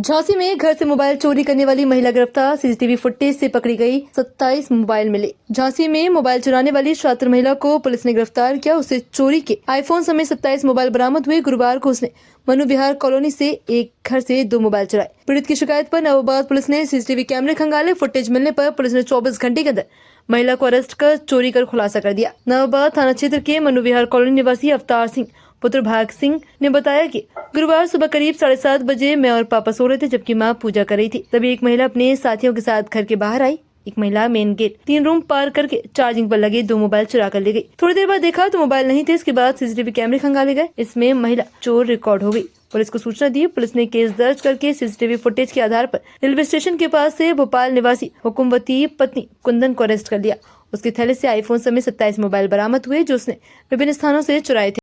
झांसी में घर से मोबाइल चोरी करने वाली महिला गिरफ्तार। सीसीटीवी फुटेज से पकड़ी गई 27 मोबाइल मिले। झांसी में मोबाइल चुराने वाली छात्र महिला को पुलिस ने गिरफ्तार किया। उसे चोरी के आईफोन समेत 27 मोबाइल बरामद हुए। गुरुवार को उसने मनु विहार कॉलोनी से एक घर से 2 मोबाइल चुराए। पीड़ित की शिकायत पर नवाबाद पुलिस ने सीसीटीवी कैमरे खंगाले। फुटेज मिलने पर पुलिस ने 24 घंटे के अंदर महिला को अरेस्ट कर चोरी कर खुलासा कर दिया। नवाबाद थाना क्षेत्र के मनु विहार कॉलोनी निवासी अवतार सिंह पुत्र भाग सिंह ने बताया कि गुरुवार सुबह करीब 7:30 बजे मैं और पापा सो रहे थे, जबकि मां पूजा कर रही थी। तभी एक महिला अपने साथियों के साथ घर के बाहर आई। एक महिला मेन गेट 3 रूम पार करके चार्जिंग पर लगे 2 मोबाइल चुरा कर ले गई। थोड़ी देर बाद देखा तो मोबाइल नहीं थे। इसके बाद सीसीटीवी कैमरे खंगाले गए। इसमें महिला चोर रिकॉर्ड हो गई। पुलिस को सूचना दी। पुलिस ने केस दर्ज करके सीसीटीवी फुटेज के आधार पर रेलवे स्टेशन के पास से भोपाल निवासी हुकुमवती पत्नी कुंदन को अरेस्ट कर लिया। उसके थैले से आईफोन समेत 27 मोबाइल बरामद हुए, जो उसने विभिन्न स्थानों से चुराए थे।